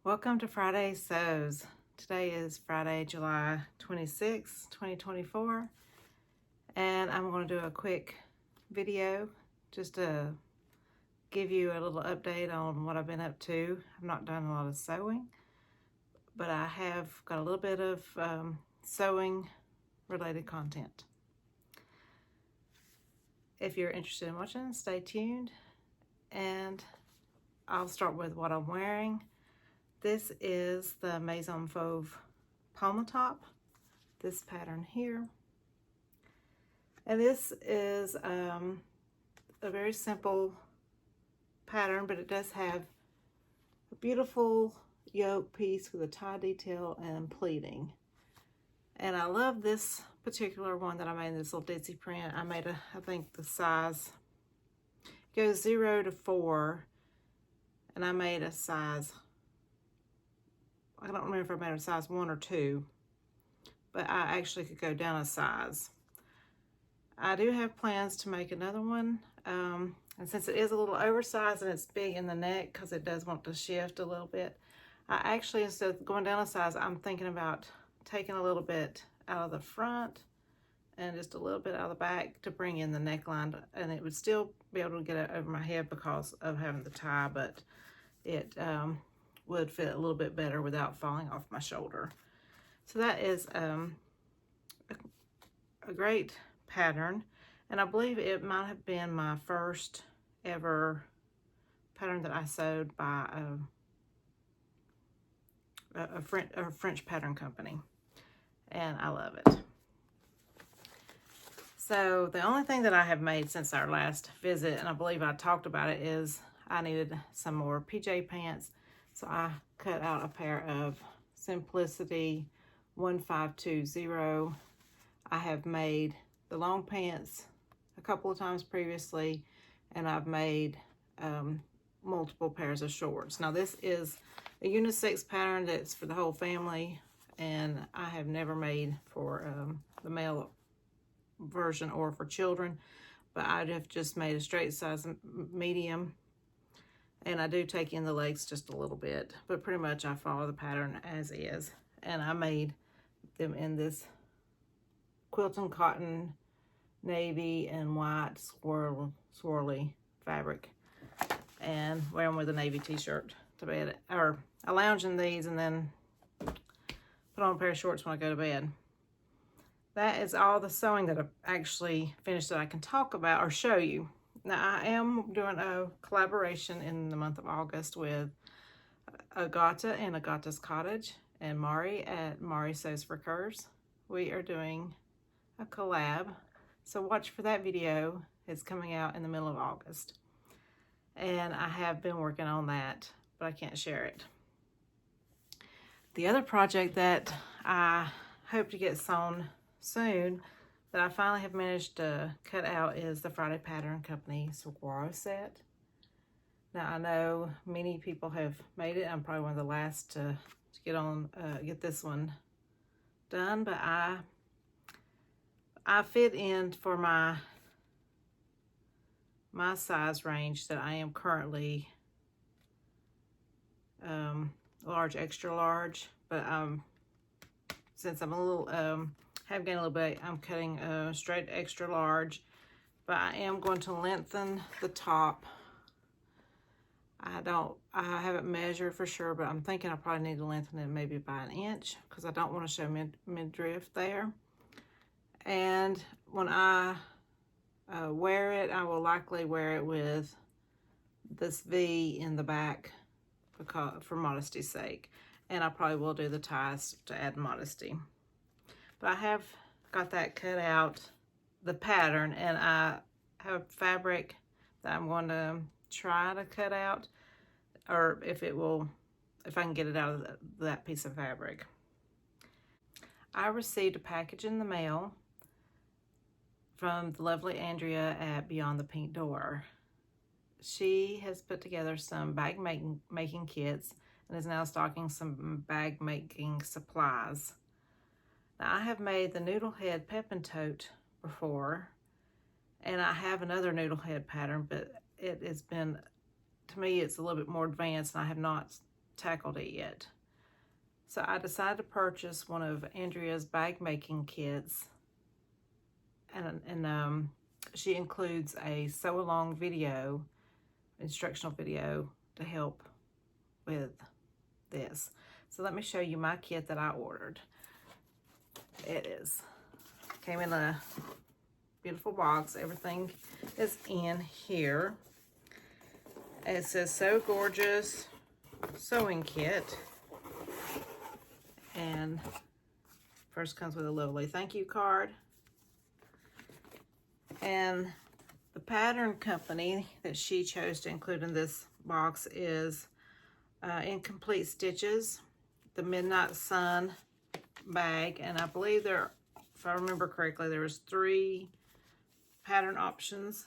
Welcome to Friday Sews. Today is Friday, July 26, 2024, and I'm going to do a quick video just to give you a little update on what I've been up to. I've not done a lot of sewing, but I have got a little bit of sewing related content. If you're interested in watching, stay tuned, and I'll start with what I'm wearing. This is the Maison Fauve Palma top, this pattern here. And this is a very simple pattern, but it does have a beautiful yoke piece with a tie detail and pleating. And I love this particular one that I made, this little ditzy print. I made I think the size goes 0 to 4, and I made a size, I don't remember if I made a size 1 or 2, but I actually could go down a size. I do have plans to make another one, and since it is a little oversized and it's big in the neck because it does want to shift a little bit, I actually, instead of going down a size, I'm thinking about taking a little bit out of the front and just a little bit out of the back to bring in the neckline, and it would still be able to get it over my head because of having the tie, but it would fit a little bit better without falling off my shoulder. So that is a great pattern, and I believe it might have been my first ever pattern that I sewed by a French pattern company, and I love it. So the only thing that I have made since our last visit, and I believe I talked about it, is I needed some more PJ pants. So I cut out a pair of Simplicity 1520. I have made the long pants a couple of times previously, and I've made multiple pairs of shorts. Now this is a unisex pattern that's for the whole family, and I have never made for the male version or for children, but I have just made a straight size medium. And I do take in the legs just a little bit, but pretty much I follow the pattern as is. And I made them in this quilting cotton, navy, and white swirly fabric. And wear them with a navy t-shirt to bed. Or I lounge in these and then put on a pair of shorts when I go to bed. That is all the sewing that I've actually finished that I can talk about or show you. Now, I am doing a collaboration in the month of August with Agata and Agata's Cottage and Mari at Mari Sews for Curves. We are doing a collab, so watch for that video. It's coming out in the middle of August. And I have been working on that, but I can't share it. The other project that I hope to get sewn soon that I finally have managed to cut out is the Friday Pattern Company saguaro set. Now I know many people have made it. I'm probably one of the last to get this one done, but I fit in for my size range that I am currently large, extra large, but since I'm a little have gained a little bit, I'm cutting straight extra large, but I am going to lengthen the top. I haven't measured for sure, but I'm thinking I probably need to lengthen it maybe by 1 inch because I don't want to show midriff there. And when I wear it, I will likely wear it with this V in the back for modesty's sake, and I probably will do the ties to add modesty. But I have got that cut out, the pattern, and I have fabric that I'm going to try to cut out, or if I can get it out of that piece of fabric. I received a package in the mail from the lovely Andrea at Beyond the Pink Door. She has put together some bag making kits and is now stocking some bag making supplies. Now, I have made the noodle head pep and tote before, and I have another noodle head pattern, but it has been, to me, it's a little bit more advanced, and I have not tackled it yet. So I decided to purchase one of Andrea's bag making kits, and she includes a sew along video, instructional video to help with this. So let me show you my kit that I ordered. Came in a beautiful box. Everything is in here. It says So Gorgeous Sewing Kit. And first comes with a lovely thank you card. And the pattern company that she chose to include in this box is Incomplete Stitches, the Midnight Sun bag. And I believe there, if I remember correctly, there was 3 pattern options.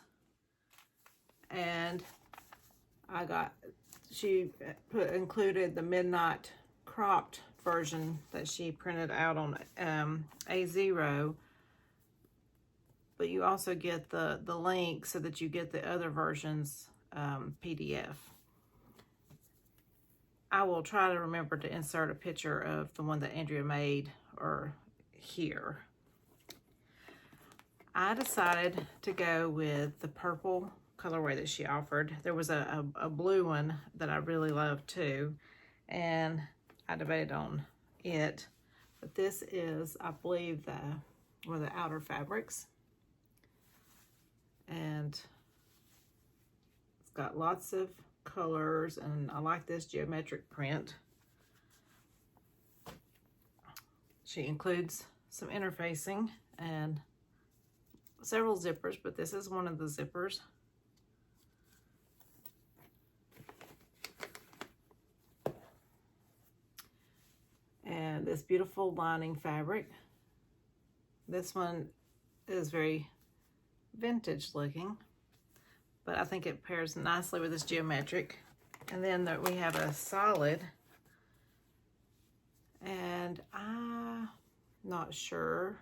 And she included the midnight cropped version that she printed out on A0, but you also get the link so that you get the other versions PDF. I will try to remember to insert a picture of the one that Andrea made or here. I decided to go with the purple colorway that she offered. There was a blue one that I really loved too, and I debated on it, but this is, I believe, one of the outer fabrics, and it's got lots of colors, and I like this geometric print. She includes some interfacing and several zippers, but this is one of the zippers. And this beautiful lining fabric. This one is very vintage looking, but I think it pairs nicely with this geometric. And then we have a solid, and I'm not sure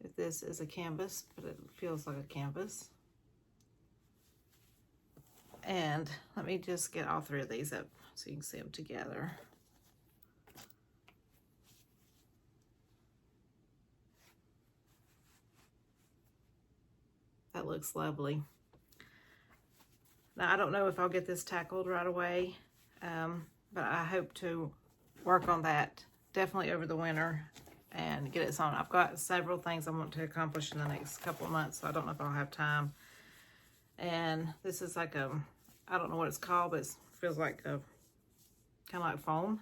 if this is a canvas, but it feels like a canvas. And let me just get all 3 of these up so you can see them together. That looks lovely. Now, I don't know if I'll get this tackled right away, but I hope to work on that definitely over the winter and get it sewn. I've got several things I want to accomplish in the next couple of months, so I don't know if I'll have time. And this is like I don't know what it's called, but it feels like kind of like foam.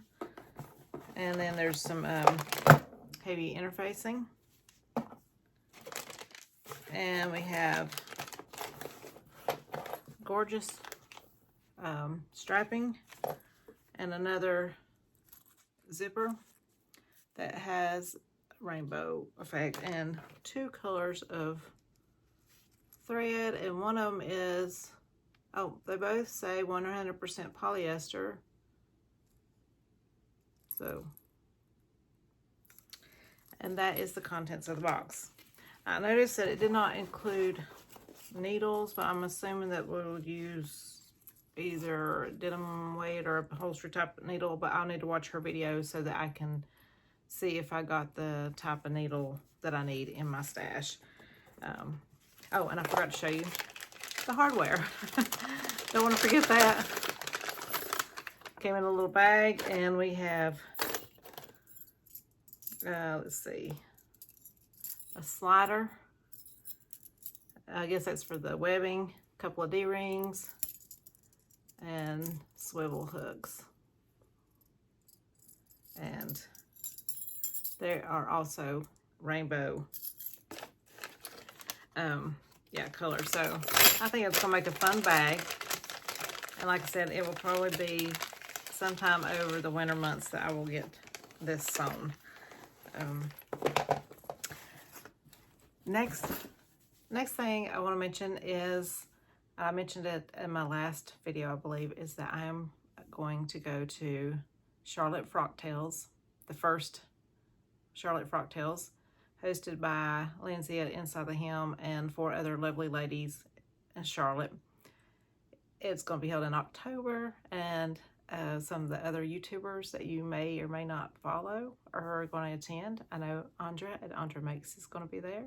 And then there's some heavy interfacing. And we have gorgeous strapping and another zipper that has rainbow effect and 2 colors of thread, and one of them is, oh, they both say 100% polyester. So, and that is the contents of the box. I noticed that it did not include needles, but I'm assuming that we would use either denim weight or upholstery type of needle, but I'll need to watch her video so that I can see if I got the type of needle that I need in my stash. Oh, and I forgot to show you the hardware. Don't want to forget that. Came in a little bag, and we have, let's see, a slider. I guess that's for the webbing, a couple of D-rings, and swivel hooks. And there are also rainbow colors. So I think it's gonna make a fun bag. And like I said, it will probably be sometime over the winter months that I will get this sewn. Next thing I want to mention is, I mentioned it in my last video, I believe, is that I am going to go to Charlotte Frocktails, the first Charlotte Frocktails, hosted by Lindsey at Inside the Hem and 4 other lovely ladies in Charlotte. It's going to be held in October, and some of the other YouTubers that you may or may not follow are going to attend. I know Andra at Andra Makes is going to be there.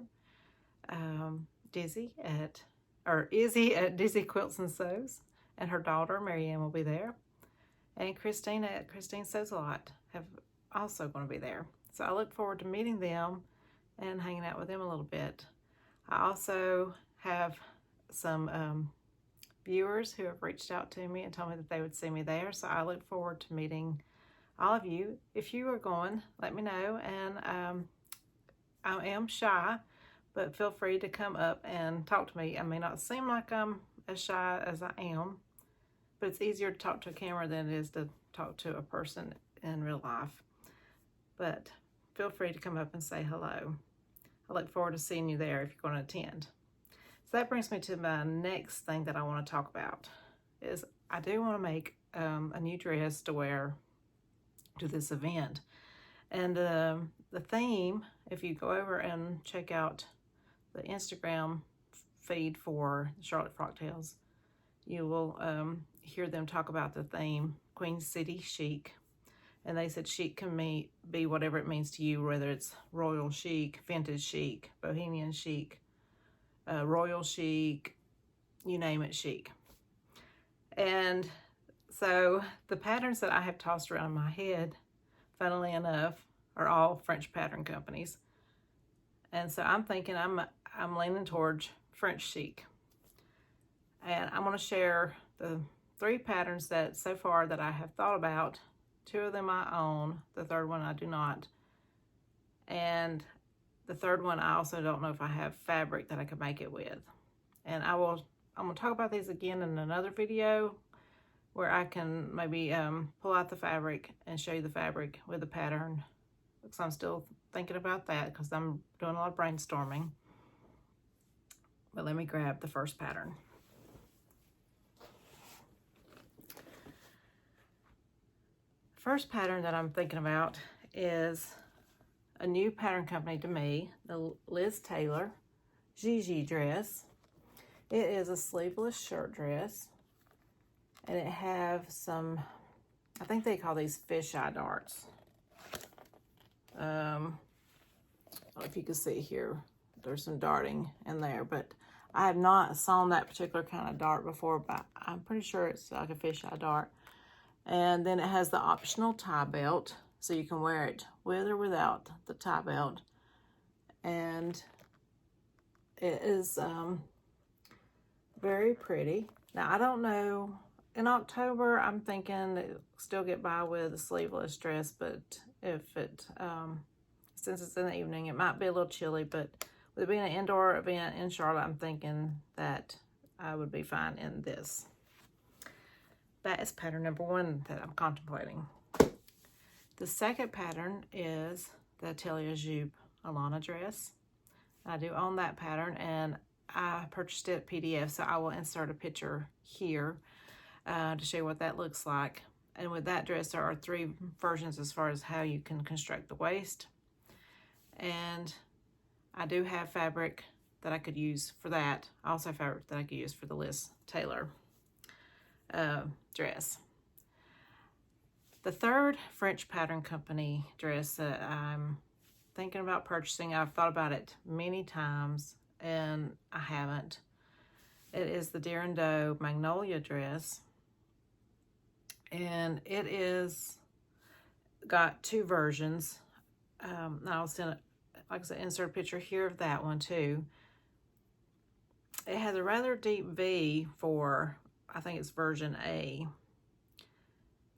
Izzy at Dizzy Quilts and Sews, and her daughter Marianne will be there. And Christine at Christine Sews a Lot have also going to be there. So I look forward to meeting them and hanging out with them a little bit. I also have some viewers who have reached out to me and told me that they would see me there. So I look forward to meeting all of you. If you are going, let me know. And I am shy, but feel free to come up and talk to me. I may not seem like I'm as shy as I am, but it's easier to talk to a camera than it is to talk to a person in real life. But feel free to come up and say hello. I look forward to seeing you there if you're going to attend. So that brings me to my next thing that I want to talk about is I do want to make a new dress to wear to this event. And the theme, if you go over and check out the Instagram feed for Charlotte Frocktails, you will hear them talk about the theme, Queen City Chic. And they said chic can be whatever it means to you, whether it's royal chic, vintage chic, bohemian chic, royal chic, you name it, chic. And so the patterns that I have tossed around in my head, funnily enough, are all French pattern companies. And so I'm thinking I'm leaning towards French chic. And I'm going to share the 3 patterns that so far that I have thought about. 2 of them I own, the 3rd one I do not. And the 3rd one I also don't know if I have fabric that I could make it with. And I'm going to talk about these again in another video where I can maybe pull out the fabric and show you the fabric with the pattern, because I'm still thinking about that because I'm doing a lot of brainstorming. But let me grab the first pattern. First pattern that I'm thinking about is a new pattern company to me, the Liz Tailor Gigi dress. It is a sleeveless shirt dress, and it have some, I think they call these fisheye darts. If you can see here, there's some darting in there, but I have not sewn that particular kind of dart before, but I'm pretty sure it's like a fisheye dart. And then it has the optional tie belt, so you can wear it with or without the tie belt. And it is very pretty. Now, I don't know, in October, I'm thinking it'll still get by with a sleeveless dress, but if it, since it's in the evening, it might be a little chilly, but with it being an indoor event in Charlotte, I'm thinking that I would be fine in this. That is pattern number 1 that I'm contemplating. The second pattern is the Atelier Jupe Alana dress. I do own that pattern, and I purchased it PDF, so I will insert a picture here to show you what that looks like. And with that dress, there are 3 versions as far as how you can construct the waist. And I do have fabric that I could use for that. I also have fabric that I could use for the Liz Tailor dress. The 3rd French pattern company dress that I'm thinking about purchasing, I've thought about it many times and I haven't. It is the Deer and Doe Magnolia dress, and it is got 2 versions. I'll send, like I said, insert a picture here of that one too. It has a rather deep V for, I think it's version A,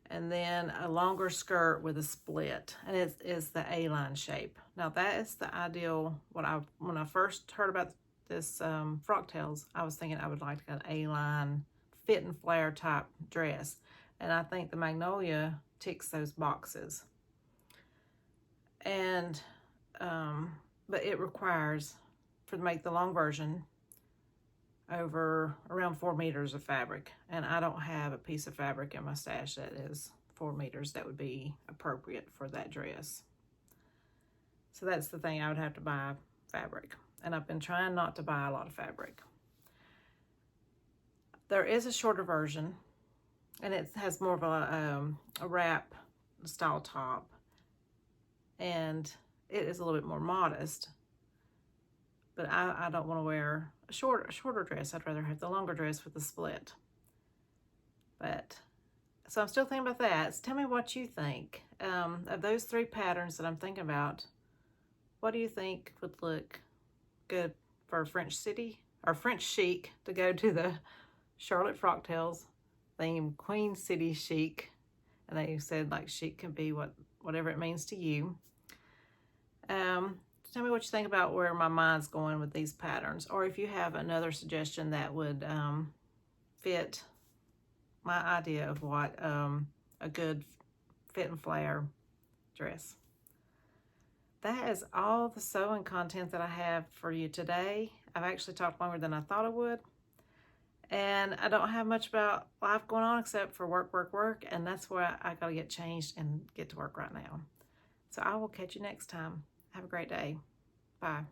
and then a longer skirt with a split, and it is the A-line shape. Now that is the ideal. When I first heard about this Frocktails, I was thinking I would like an A-line fit and flare type dress, and I think the Magnolia ticks those boxes. And but it requires, to make the long version, over around 4 meters of fabric, and I don't have a piece of fabric in my stash that is 4 meters that would be appropriate for that dress. So that's the thing, I would have to buy fabric, and I've been trying not to buy a lot of fabric. There is a shorter version And it has more of a wrap style top. And it is a little bit more modest. But I don't want to wear a shorter dress. I'd rather have the longer dress with the split. But, so I'm still thinking about that. So tell me what you think. Of those 3 patterns that I'm thinking about, what do you think would look good for French City or French chic to go to the Charlotte Frocktails theme, Queen City chic? And they said like chic can be whatever it means to you. Tell me what you think about where my mind's going with these patterns, or if you have another suggestion that would fit my idea of what a good fit and flare dress. That is all the sewing content that I have for you today. I've actually talked longer than I thought I would. And I don't have much about life going on except for work, and that's where I gotta get changed and get to work right now. So I will catch you next time. Have a great day. Bye.